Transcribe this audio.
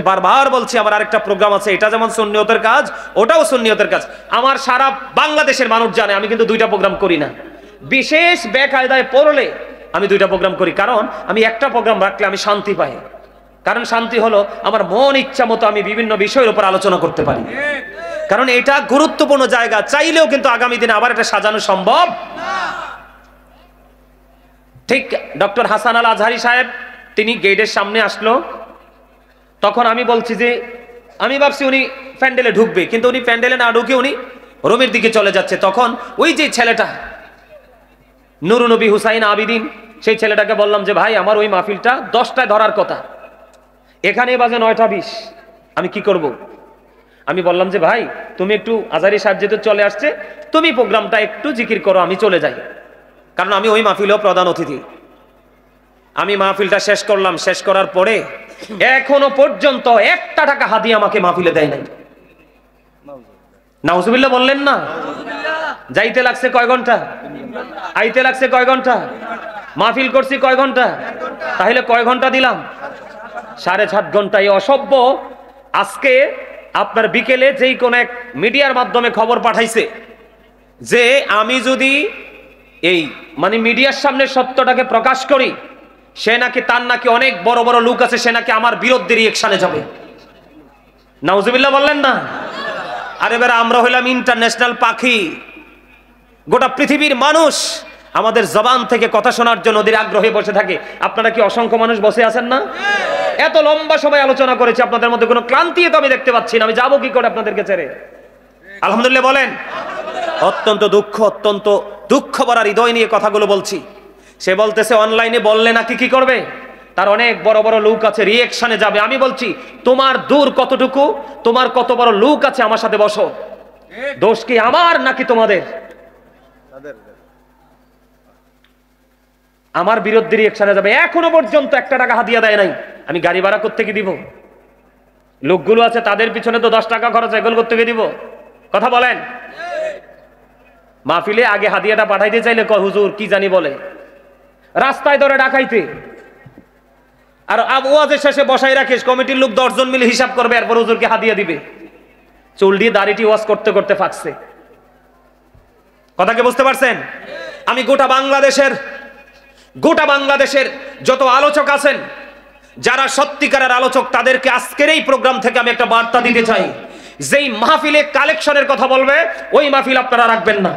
বারবার বলছি আমার আরেকটা প্রোগ্রাম আছে, এটা যেমন সুন্নিয়তের কাজ, ওটাও সুন্নিয়তের কাজ। আমার সারা বাংলাদেশের মানুষ জানে আমি কিন্তু দুইটা প্রোগ্রাম করি না। বিশেষ বেকায়দায় পড়লে আমি দুইটা প্রোগ্রাম করি, কারণ আমি একটা প্রোগ্রাম রাখলে আমি শান্তি পাই। কারণ শান্তি হলো আমার মন ইচ্ছা মতো আমি বিভিন্ন বিষয়ের উপর আলোচনা করতে পারি, কারণ এটা গুরুত্বপূর্ণ জায়গা। চাইলেও কিন্তু আগামী দিনে আবার এটা সাজানো সম্ভব না। ঠিক ডক্টর হাসান আল আজহারি সাহেব তিনি গেটের সামনে আসলো, তখন আমি বলছি যে আমি ভাবছি উনি প্যান্ডেলে ঢুকবে, কিন্তু উনি প্যান্ডেলে না ঢুকে উনি রুমের দিকে চলে যাচ্ছে। তখন ওই যে ছেলেটা নুরু নবী হুসাইন আবিদিন, সেই ছেলেটাকে বললাম যে ভাই আমার ওই মাহফিলটা 10টায় ধরার কথা, এখানে বাজে 9টা 20, আমি কি করব? আমি বললাম যে ভাই তুমি একটু আজহারি সাহেব যেহেতু চলে আসছে, তুমি প্রোগ্রামটা একটু জিকির করো, আমি চলে যাই, কারণ আমি ওই মাহফিলেও প্রধান অতিথি। আমি মাহফিলটা শেষ করলাম, শেষ করার পরে এখনো পর্যন্ত 1 টাকা হাদিয়া আমাকে মাহফিলে দেয় নাই। নাউজুবিল্লাহ বললেন না? যাইতে লাগছে কয় ঘন্টা, আইতে লাগছে কয় ঘন্টা, মাহফিল করছি কয় ঘন্টা, তাহলে কয় ঘন্টা দিলাম? 7.5 ঘন্টা। এই অসভ্য আজকে আপনার বিকেলে যেই কোন এক মিডিয়ার মাধ্যমে খবর পাঠাইছে যে আমি যদি এই মানে মিডিয়ার সামনে সত্যটাকে প্রকাশ করি, সে নাকি তার নাকি অনেক বড় বড় লোক আছে, সে নাকি আমার বিরুদ্ধে রিঅ্যাকশনে যাবে। নাউজুবিল্লাহ বললেন না? আরে বেরা আমরা হইলাম ইন্টারন্যাশনাল পাখি, গোটা পৃথিবীর মানুষ আমাদের জবান থেকে কথা শোনার জন্য ওদের আগ্রহে বসে থাকে। আপনারা কি অসংখ্য মানুষ বসে আছেন না? এত লম্বা সময় আলোচনা করেছি, আপনাদের মধ্যে কোনো ক্লান্তি তো আমি দেখতে পাচ্ছি না। আমি যাবো কি করে আপনাদেরকে ছেড়ে? আলহামদুলিল্লাহ বলেন। অত্যন্ত দুঃখ ভরা হৃদয় নিয়ে কথাগুলো বলছি। সে বলতেছে অনলাইনে বললে নাকি কি করবে, তার অনেক বড় বড় লোক আছে, রিঅ্যাকশনে যাবে। আমি বলছি তোমার দূর কতটুকু, তোমার কত বড় লোক আছে, আমার সাথে বসো। দোষ কি আমার নাকি তোমাদের? আমার বিরুদ্ধে রিঅ্যাকশনে যাবে। এখনো পর্যন্ত 1 টাকা হাদিয়া দেয় নাই। আমি গাড়ি ভাড়া করতে কি দিব? লোকগুলো আছে তাদের পিছনে তো 10 টাকা খরচ, এগুলো করতে কি দিব? কথা বলেন। মাহফিলে আগে হাদিয়াটা পাঠাইতে চাইলে কয় হুজুর কি জানি বলে, রাস্তায় ধরে ডাকাইতে, আর ওয়াজের শেষে বসাই রাখিস, কমিটির লোক 10 জন মিলে হিসাব করবে, এরপর হুজুরকে হাদিয়া দিবে। চুল দিয়ে দাড়িটি ওয়াজ করতে করতে ফাঁকছে। কথা কি বুঝতে পারছেন? আমি গোটা বাংলাদেশের যত আলোচক আছেন, যারা সত্যিকারের আলোচক, তাদেরকে আজকের এই প্রোগ্রাম থেকে আমি একটা বার্তা দিতে চাই, যেই মাহফিলে কালেকশনের কথা বলবে ওই মাহফিল আপনারা রাখবেন না।